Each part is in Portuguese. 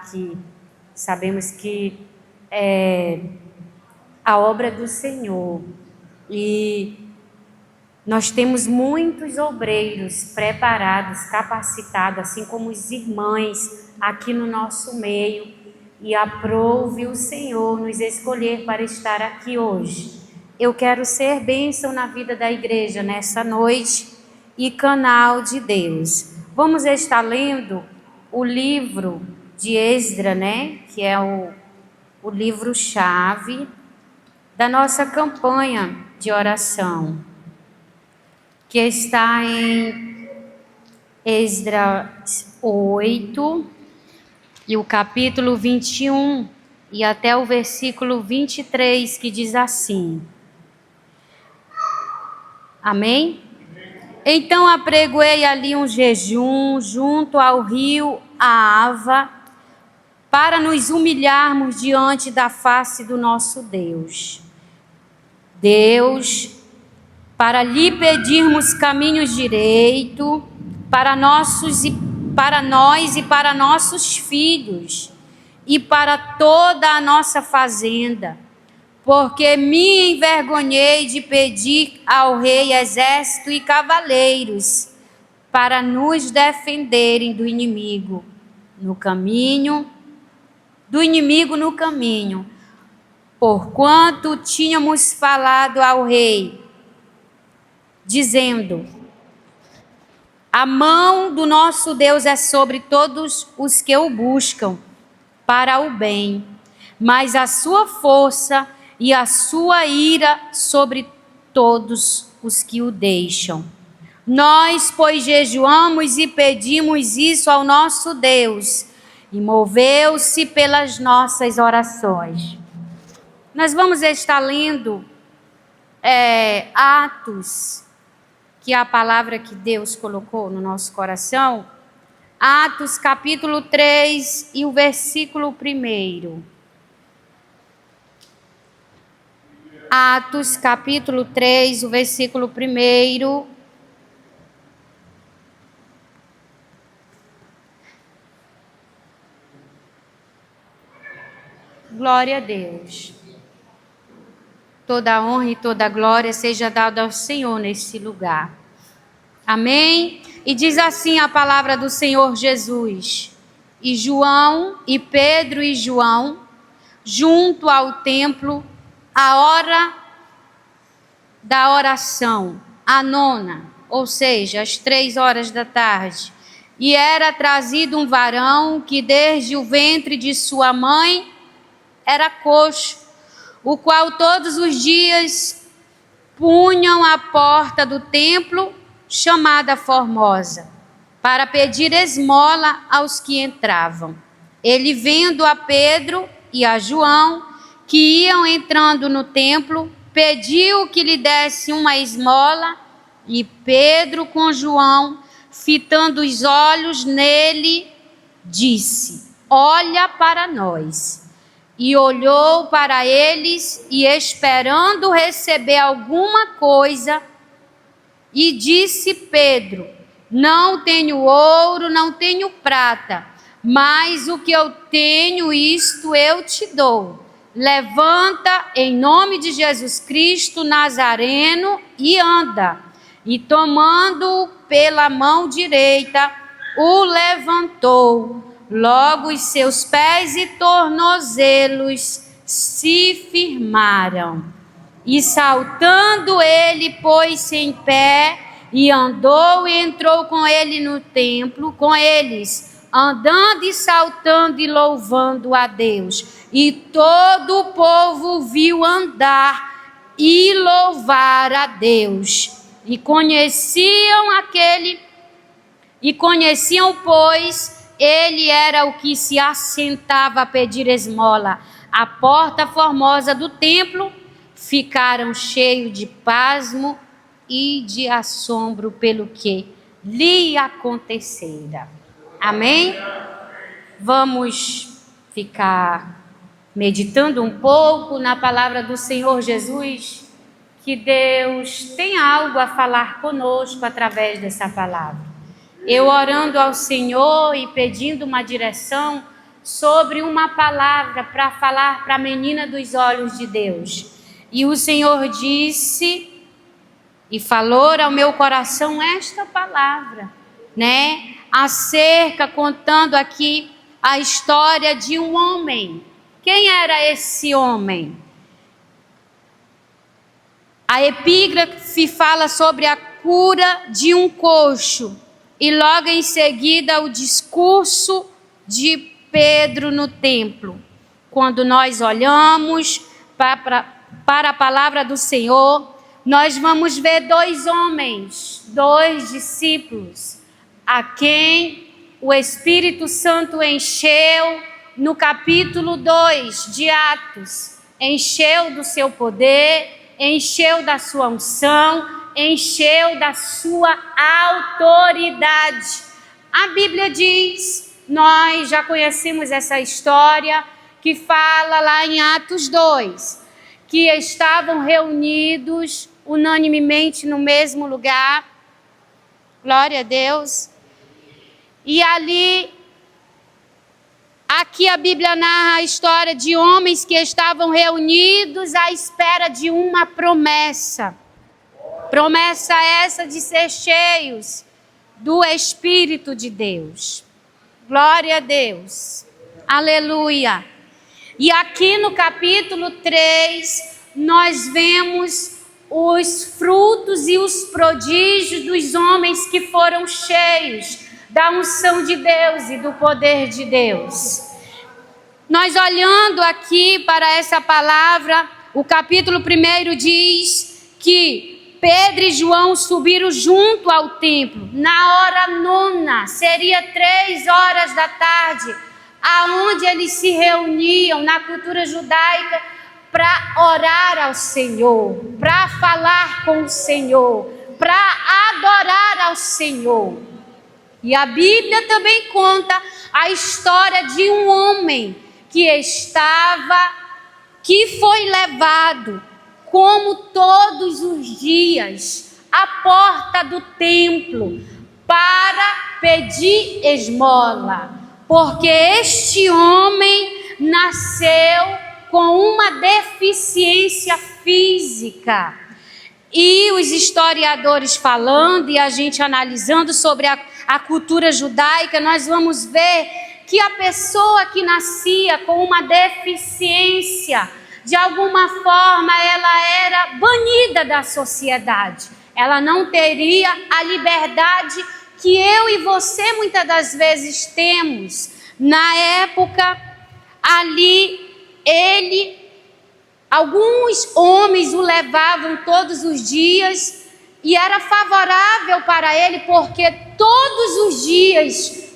aqui. Sabemos que é a obra do Senhor e nós temos muitos obreiros preparados, capacitados, assim como os irmãos aqui no nosso meio, e aprove o Senhor nos escolher para estar aqui hoje. Eu quero ser bênção na vida da igreja nessa noite e canal de Deus. Vamos estar lendo o livro de Esdras, né? Que é o livro-chave da nossa campanha de oração, que está em Esdras 8, e o capítulo 21, e até o versículo 23, que diz assim. Amém? Então apregoei ali um jejum junto ao rio Ahava, para nos humilharmos diante da face do nosso Deus. Para lhe pedirmos caminhos direito para nós e para nossos filhos e para toda a nossa fazenda, porque me envergonhei de pedir ao rei exército e cavaleiros para nos defenderem do inimigo no caminho, porquanto tínhamos falado ao rei, dizendo: a mão do nosso Deus é sobre todos os que o buscam para o bem, mas a sua força e a sua ira sobre todos os que o deixam. Nós, pois, jejuamos e pedimos isso ao nosso Deus, e moveu-se pelas nossas orações. Nós vamos estar lendo Atos, que é a palavra que Deus colocou no nosso coração. Atos capítulo 3 e o versículo 1. Atos capítulo 3, o versículo 1. Glória a Deus. Toda a honra e toda a glória seja dada ao Senhor nesse lugar. Amém? E diz assim a palavra do Senhor Jesus: e João, e Pedro e João, junto ao templo, a hora da oração, a nona, ou seja, às 3 da tarde, e era trazido um varão que desde o ventre de sua mãe era coxo, o qual todos os dias punham à porta do templo, chamada Formosa, para pedir esmola aos que entravam. Ele, vendo a Pedro e a João, que iam entrando no templo, pediu que lhe desse uma esmola, e Pedro, com João, fitando os olhos nele, disse: olha para nós. E olhou para eles, e esperando receber alguma coisa, e disse Pedro: não tenho ouro, não tenho prata, mas o que eu tenho, isto eu te dou. Levanta em nome de Jesus Cristo Nazareno e anda. E tomando-o pela mão direita, o levantou. Logo os seus pés e tornozelos se firmaram. E saltando ele, pôs-se em pé e andou e entrou com ele no templo, com eles, andando e saltando e louvando a Deus. E todo o povo viu andar e louvar a Deus. E conheciam, pois, ele era o que se assentava a pedir esmola à porta formosa do templo. Ficaram cheios de pasmo e de assombro pelo que lhe acontecera. Amém? Vamos ficar meditando um pouco na palavra do Senhor Jesus, que Deus tem algo a falar conosco através dessa palavra. Eu orando ao Senhor e pedindo uma direção sobre uma palavra para falar para a menina dos olhos de Deus. E o Senhor disse e falou ao meu coração esta palavra, né? Acerca, contando aqui a história de um homem. Quem era esse homem? A epígrafe fala sobre a cura de um coxo e logo em seguida o discurso de Pedro no templo. Quando nós olhamos para a palavra do Senhor, nós vamos ver dois homens, dois discípulos, a quem o Espírito Santo encheu no capítulo 2 de Atos, encheu do seu poder, encheu da sua unção, encheu da sua autoridade. A Bíblia diz, nós já conhecemos essa história, que fala lá em Atos 2, que estavam reunidos unanimemente no mesmo lugar, glória a Deus, e ali, aqui a Bíblia narra a história de homens que estavam reunidos à espera de uma promessa. Promessa essa de ser cheios do Espírito de Deus. Glória a Deus. Aleluia. E aqui no capítulo 3, nós vemos os frutos e os prodígios dos homens que foram cheios da unção de Deus e do poder de Deus. Nós olhando aqui para essa palavra, o capítulo 1 diz que Pedro e João subiram junto ao templo, na hora 9, seria 3 horas da tarde, aonde eles se reuniam na cultura judaica para orar ao Senhor, para falar com o Senhor, para adorar ao Senhor. E a Bíblia também conta a história de um homem que foi levado, como todos os dias, à porta do templo para pedir esmola, porque este homem nasceu com uma deficiência física. E os historiadores falando e a gente analisando sobre a cultura judaica, nós vamos ver que a pessoa que nascia com uma deficiência, de alguma forma ela era banida da sociedade. Ela não teria a liberdade que eu e você muitas das vezes temos. Na época, ali, alguns homens o levavam todos os dias e era favorável para ele, porque todos os dias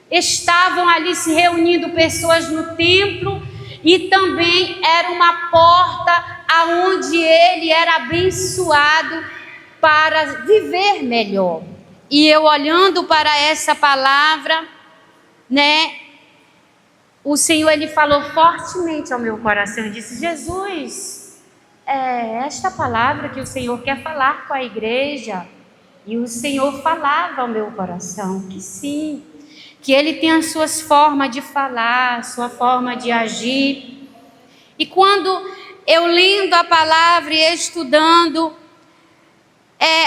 estavam ali se reunindo pessoas no templo e também era uma porta aonde ele era abençoado para viver melhor. E eu olhando para essa palavra, né, o Senhor, ele falou fortemente ao meu coração e disse: Jesus, é esta palavra que o Senhor quer falar com a igreja. E o Senhor falava ao meu coração que sim, que ele tem as suas formas de falar, sua forma de agir. E quando eu lendo a palavra e estudando,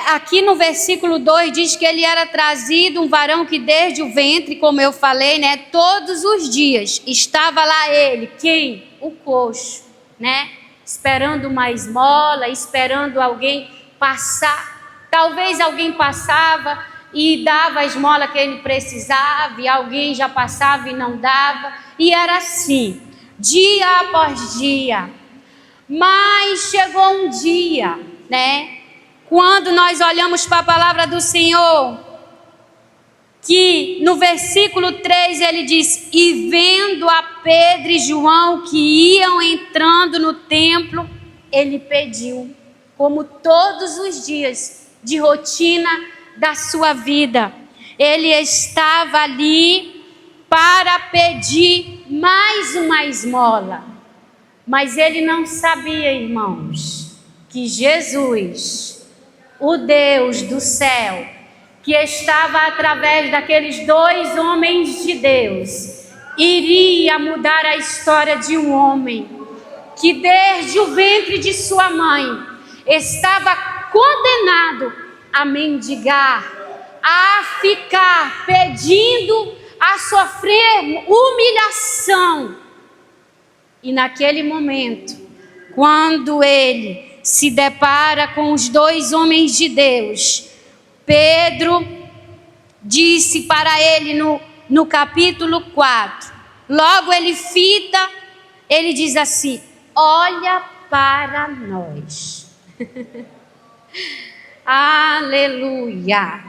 aqui no versículo 2 diz que ele era trazido, um varão que desde o ventre, como eu falei, né, todos os dias estava lá ele, quem? O coxo, né, esperando uma esmola, esperando alguém passar. Talvez alguém passava e dava a esmola que ele precisava, e alguém já passava e não dava, e era assim, dia após dia. Mas chegou um dia, né, quando nós olhamos para a palavra do Senhor, que no versículo 3 ele diz: e vendo a Pedro e João que iam entrando no templo, ele pediu, como todos os dias de rotina da sua vida, ele estava ali para pedir mais uma esmola, mas ele não sabia, irmãos, que Jesus, o Deus do céu, que estava através daqueles dois homens de Deus, iria mudar a história de um homem que desde o ventre de sua mãe estava condenado a mendigar, a ficar pedindo, a sofrer humilhação. E naquele momento, quando ele se depara com os dois homens de Deus, Pedro disse para ele no capítulo 4, logo ele fita, ele diz assim: olha para nós. Aleluia.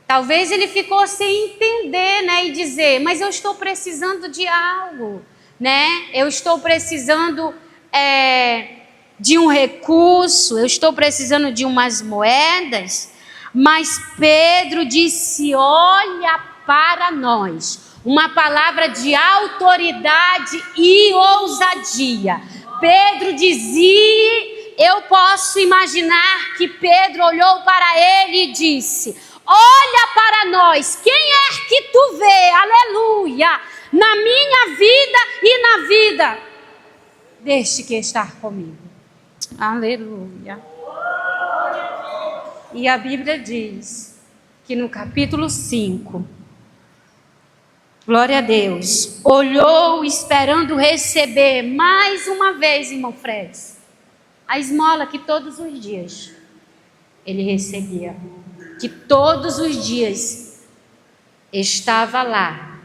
Talvez ele ficou sem entender, né, e dizer, mas eu estou precisando de algo, né? Eu estou precisando de um recurso, eu estou precisando de umas moedas. Mas Pedro disse: olha para nós. Uma palavra de autoridade e ousadia. Pedro dizia, eu posso imaginar que Pedro olhou para ele e disse: olha para nós, quem é que tu vê, aleluia, na minha vida e na vida deste que está comigo, aleluia. E a Bíblia diz que no capítulo 5, glória a Deus, olhou esperando receber mais uma vez, irmão Fred, a esmola que todos os dias ele recebia, que todos os dias estava lá,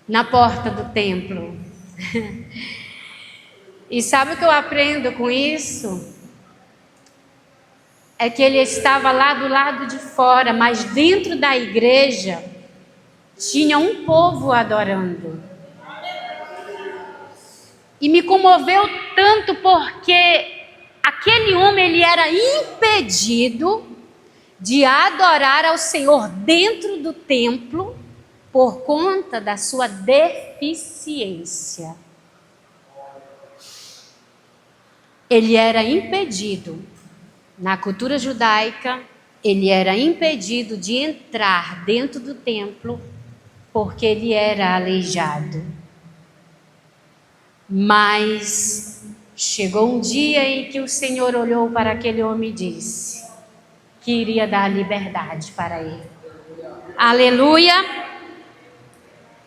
na porta do templo. E sabe o que eu aprendo com isso? É que ele estava lá do lado de fora, mas dentro da igreja tinha um povo adorando. E me comoveu tanto porque aquele homem, ele era impedido de adorar ao Senhor dentro do templo por conta da sua deficiência. Ele era impedido. Na cultura judaica, ele era impedido de entrar dentro do templo porque ele era aleijado. Mas chegou um dia em que o Senhor olhou para aquele homem e disse que iria dar liberdade para ele. Aleluia!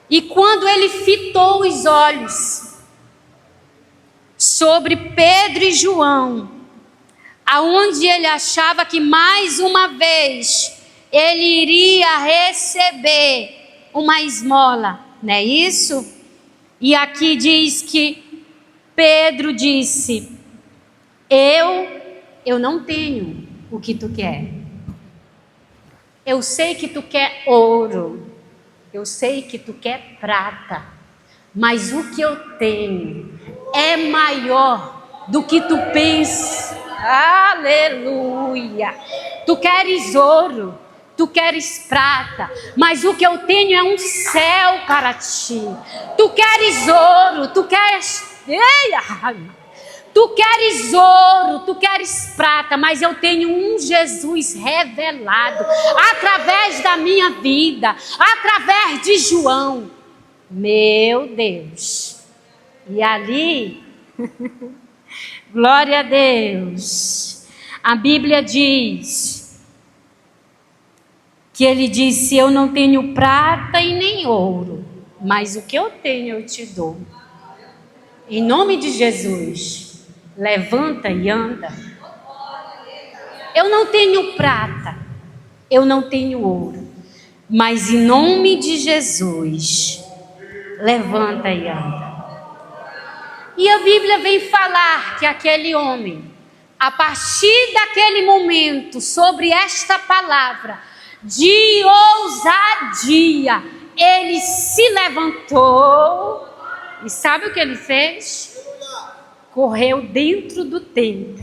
E quando ele fitou os olhos sobre Pedro e João, aonde ele achava que mais uma vez ele iria receber uma esmola, não é isso? E aqui diz que Pedro disse: eu não tenho o que tu quer. Eu sei que tu quer ouro, eu sei que tu quer prata, mas o que eu tenho é maior do que tu pensas. Aleluia. Tu queres ouro, tu queres prata, mas o que eu tenho é um céu para ti. Tu queres ouro, tu queres ouro, tu queres prata, mas eu tenho um Jesus revelado através da minha vida, através de João. Meu Deus. E ali glória a Deus. A Bíblia diz que ele disse: eu não tenho prata e nem ouro, mas o que eu tenho eu te dou. Em nome de Jesus, levanta e anda. Eu não tenho prata, eu não tenho ouro, mas em nome de Jesus, levanta e anda. E a Bíblia vem falar que aquele homem, a partir daquele momento, sobre esta palavra de ousadia, ele se levantou e sabe o que ele fez? Correu dentro do templo,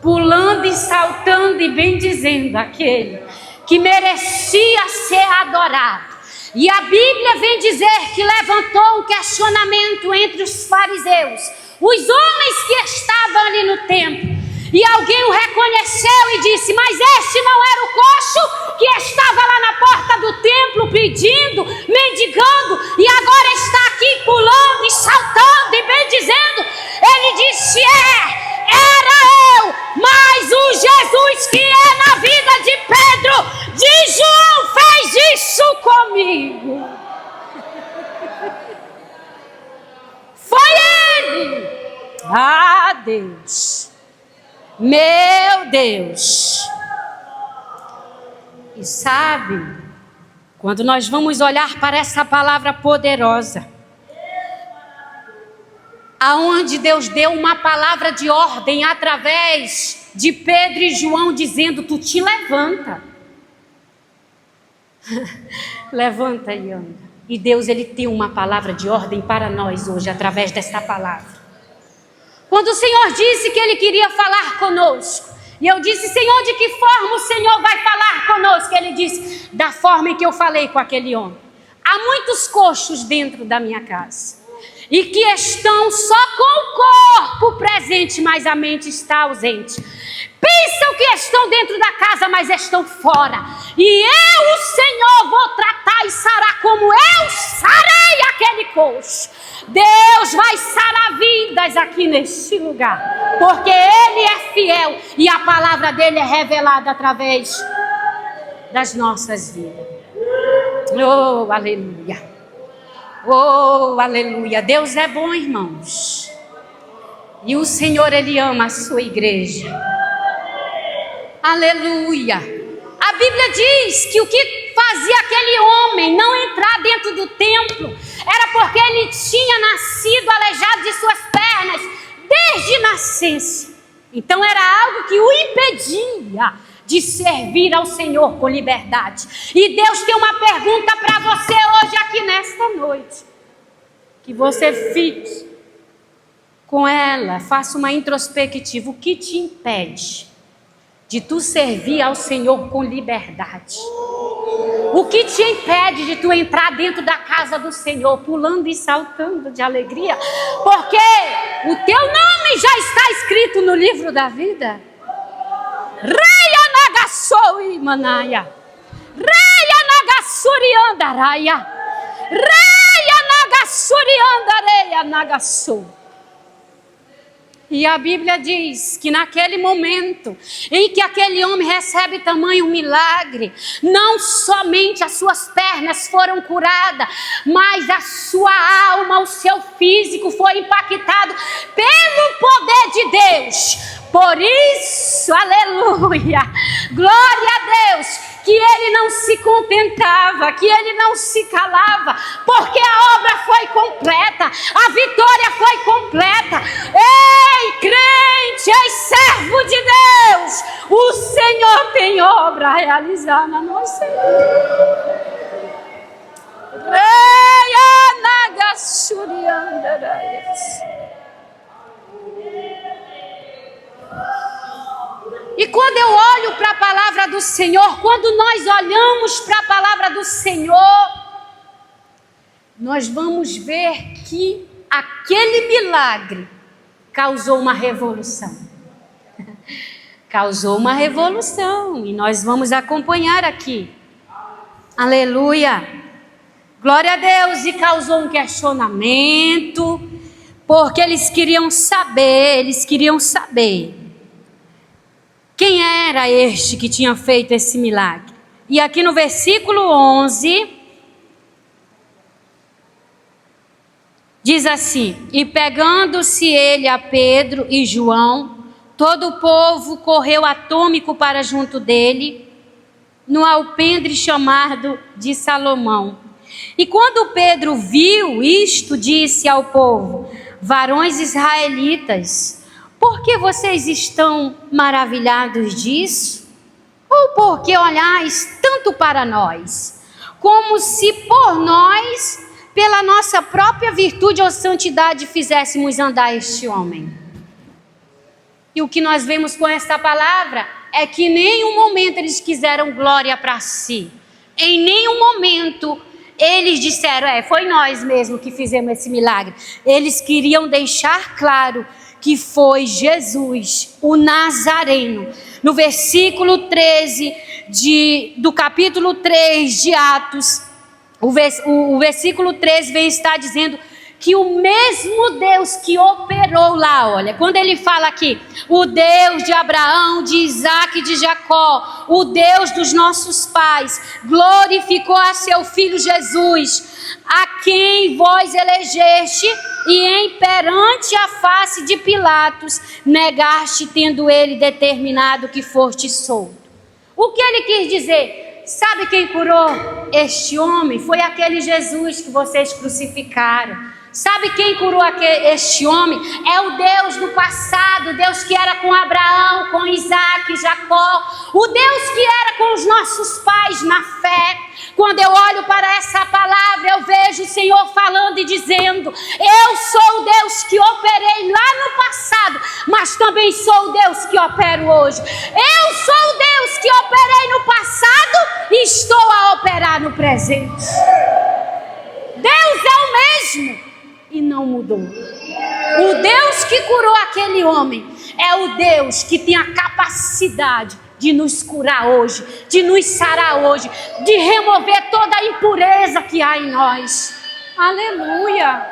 pulando e saltando e bendizendo aquele que merecia ser adorado. E a Bíblia vem dizer que levantou um questionamento entre os fariseus, os homens que estavam ali no templo. E alguém o reconheceu e disse: mas este não era o coxo que estava lá na porta do templo pedindo, mendigando, e agora está aqui pulando e saltando e bendizendo? Ele disse: era eu, mas o Jesus que é na vida de Pedro, de João, fez isso comigo. Foi ele. Ah, Deus. Meu Deus. E sabe, quando nós vamos olhar para essa palavra poderosa, aonde Deus deu uma palavra de ordem através de Pedro e João, dizendo: tu te levanta. Levanta e anda. E Deus, ele tem uma palavra de ordem para nós hoje, através desta palavra. Quando o Senhor disse que ele queria falar conosco, e eu disse: Senhor, de que forma o Senhor vai falar conosco? Ele disse: da forma em que eu falei com aquele homem. Há muitos coxos dentro da minha casa, e que estão só com o corpo presente, mas a mente está ausente. Pensam que estão dentro da casa, mas estão fora. E eu, o Senhor, vou tratar e sarar como eu sarei aquele coxo. Deus vai sarar vidas aqui neste lugar, porque Ele é fiel e a palavra dEle é revelada através das nossas vidas. Oh, aleluia! Oh, aleluia! Deus é bom, irmãos. E o Senhor, Ele ama a sua igreja. Aleluia! A Bíblia diz que o que fazia aquele homem não entrar dentro do templo era porque ele tinha nascido aleijado de suas pernas desde nascença. Então era algo que o impedia de servir ao Senhor com liberdade. E Deus tem uma pergunta para você hoje aqui nesta noite. Que você fique com ela, faça uma introspectiva. O que te impede de tu servir ao Senhor com liberdade? O que te impede de tu entrar dentro da casa do Senhor, pulando e saltando de alegria? Porque o teu nome já está escrito no livro da vida. Reia Nagasoi Manaya, Reia Nagasuriandaraia, Reia Nagasuriandareia Nagasou. E a Bíblia diz que naquele momento em que aquele homem recebe tamanho milagre, não somente as suas pernas foram curadas, mas a sua alma, o seu físico foi impactado pelo poder de Deus. Por isso, aleluia, glória a Deus, que ele não se contentava, que ele não se calava, porque a obra foi completa, a vitória foi completa. Ei, crente, ei, servo de Deus, o Senhor tem obra a realizar na nossa vida. E quando eu olho para a palavra do Senhor, quando nós olhamos para a palavra do Senhor, nós vamos ver que aquele milagre causou uma revolução. Causou uma revolução, e nós vamos acompanhar aqui. Aleluia! Glória a Deus! E causou um questionamento, porque eles queriam saber quem era este que tinha feito esse milagre. E aqui no versículo 11, diz assim: e pegando-se ele a Pedro e João, todo o povo correu atônito para junto dele, no alpendre chamado de Salomão. E quando Pedro viu isto, disse ao povo: varões israelitas, por que vocês estão maravilhados disso? Ou por que olhais tanto para nós, como se por nós, pela nossa própria virtude ou santidade, fizéssemos andar este homem? E o que nós vemos com esta palavra é que em nenhum momento eles quiseram glória para si. Em nenhum momento eles disseram: foi nós mesmo que fizemos esse milagre. Eles queriam deixar claro que foi Jesus, o Nazareno. No versículo 13 do capítulo 3 de Atos, o versículo 13 vem estar dizendo que o mesmo Deus que operou lá, olha, quando ele fala aqui, o Deus de Abraão, de Isaac e de Jacó, o Deus dos nossos pais, glorificou a seu Filho Jesus, a quem vós elegeste e em perante a face de Pilatos, negaste, tendo ele determinado que foste solto. O que ele quis dizer? Sabe quem curou este homem? Foi aquele Jesus que vocês crucificaram. Sabe quem curou este homem? É o Deus do passado, o Deus que era com Abraão, com Isaac e Jacó, o Deus que era com os nossos pais na fé. Quando eu olho para essa palavra, eu vejo o Senhor falando e dizendo: eu sou o Deus que operei lá no passado, mas também sou o Deus que opero hoje. Eu sou o Deus que operei no passado e estou a operar no presente. Deus é o mesmo e não mudou. O Deus que curou aquele homem é o Deus que tem a capacidade de nos curar hoje, de nos sarar hoje, de remover toda a impureza que há em nós. Aleluia!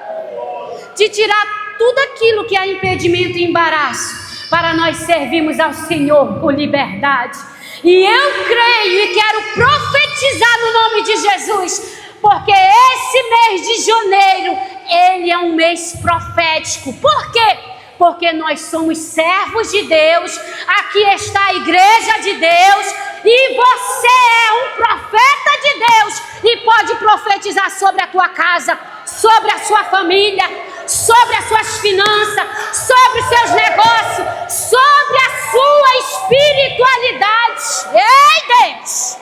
De tirar tudo aquilo que é impedimento e embaraço, para nós servirmos ao Senhor com liberdade. E eu creio e quero profetizar no nome de Jesus, porque esse mês de janeiro, ele é um mês profético. Por quê? Porque nós somos servos de Deus, aqui está a igreja de Deus, e você é um profeta de Deus, e pode profetizar sobre a tua casa, sobre a sua família, sobre as suas finanças, sobre os seus negócios, sobre a sua espiritualidade. Ei, Deus!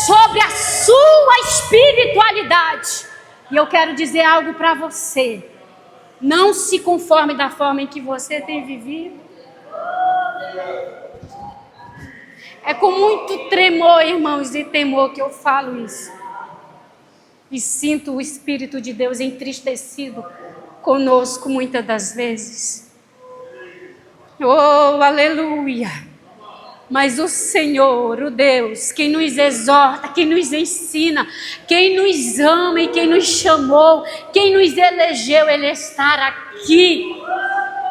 Sobre a sua espiritualidade. E eu quero dizer algo para você: não se conforme da forma em que você tem vivido. É com muito tremor, irmãos, e temor que eu falo isso. E sinto o Espírito de Deus entristecido conosco muitas das vezes. Oh, aleluia! Mas o Senhor, o Deus, quem nos exorta, quem nos ensina, quem nos ama e quem nos chamou, quem nos elegeu, Ele está aqui.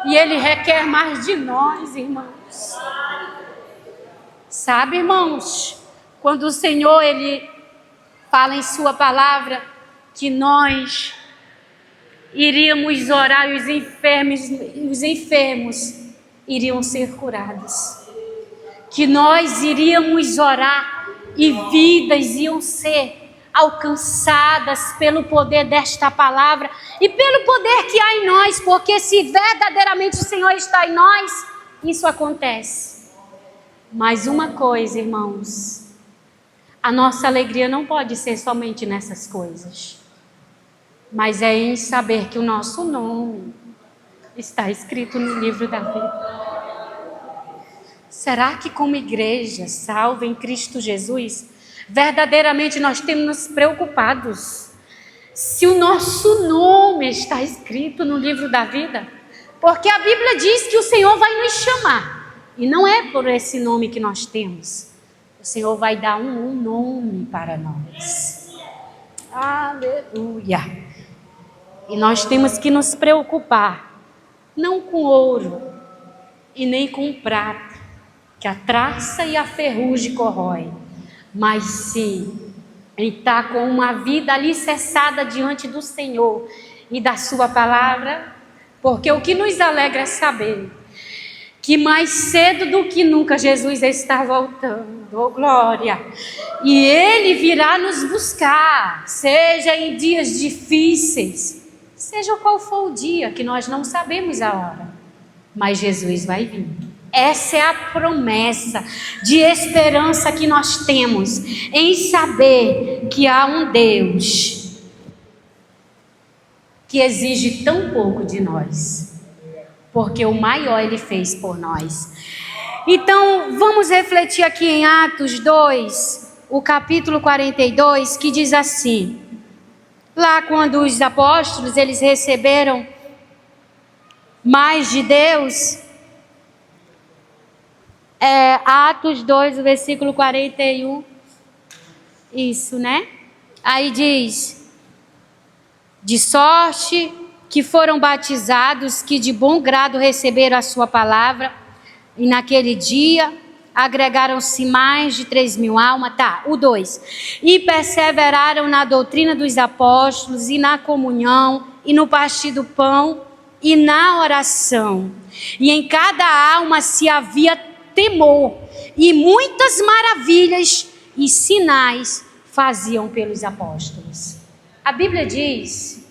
E Ele requer mais de nós, irmãos. Sabe, irmãos, quando o Senhor, Ele fala em sua palavra que nós iríamos orar e os enfermos iriam ser curados. Que nós iríamos orar e vidas iam ser alcançadas pelo poder desta palavra e pelo poder que há em nós, porque se verdadeiramente o Senhor está em nós, isso acontece. Mas uma coisa, irmãos, a nossa alegria não pode ser somente nessas coisas, mas é em saber que o nosso nome está escrito no livro da vida. Será que como igreja salva em Cristo Jesus, verdadeiramente nós temos nos preocupados se o nosso nome está escrito no livro da vida? Porque a Bíblia diz que o Senhor vai nos chamar, e não é por esse nome que nós temos. O Senhor vai dar um nome para nós. Aleluia! E nós temos que nos preocupar, não com ouro e nem com prata, que a traça e a ferrugem corrói, mas sim em estar com uma vida alicerçada diante do Senhor e da sua palavra, porque o que nos alegra é saber que mais cedo do que nunca Jesus está voltando, oh glória, e Ele virá nos buscar, seja em dias difíceis, seja qual for o dia, que nós não sabemos a hora, mas Jesus vai vir. Essa é a promessa de esperança que nós temos em saber que há um Deus que exige tão pouco de nós, porque o maior Ele fez por nós. Então vamos refletir aqui em Atos 2, o capítulo 42, que diz assim: Lá quando os apóstolos, eles receberam mais de Deus, Atos 2, o versículo 41, isso, né? Aí diz, de sorte que foram batizados, que de bom grado receberam a sua palavra, e naquele dia agregaram-se mais de 3.000 almas. Tá, o 2. E perseveraram na doutrina dos apóstolos, e na comunhão, e no partir do pão, e na oração. E em cada alma se havia temor, e muitas maravilhas e sinais faziam pelos apóstolos. A Bíblia diz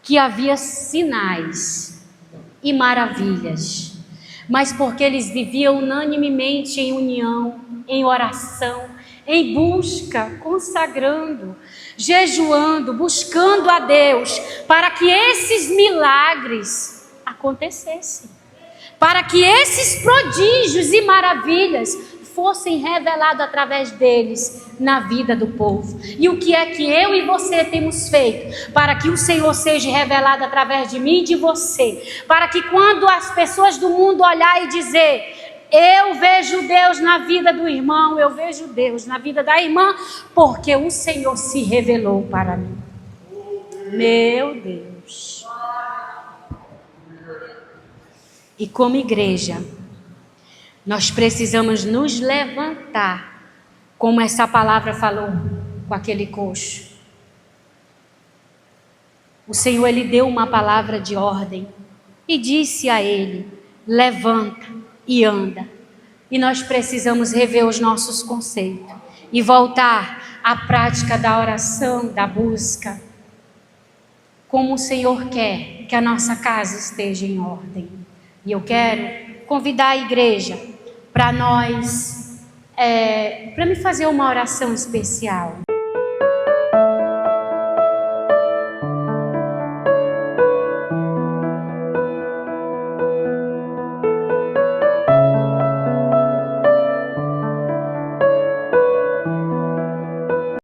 que havia sinais e maravilhas, mas porque eles viviam unanimemente em união, em oração, em busca, consagrando, jejuando, buscando a Deus, para que esses milagres acontecessem, para que esses prodígios e maravilhas fossem revelados através deles na vida do povo. E o que é que eu e você temos feito para que o Senhor seja revelado através de mim e de você? Para que quando as pessoas do mundo olhar e dizer, eu vejo Deus na vida do irmão, eu vejo Deus na vida da irmã, porque o Senhor se revelou para mim. Meu Deus. E como igreja, nós precisamos nos levantar, como essa palavra falou com aquele coxo. O Senhor, Ele deu uma palavra de ordem e disse a ele, levanta e anda. E nós precisamos rever os nossos conceitos e voltar à prática da oração, da busca, como o Senhor quer que a nossa casa esteja em ordem. E eu quero convidar a igreja para nós, para me fazer uma oração especial.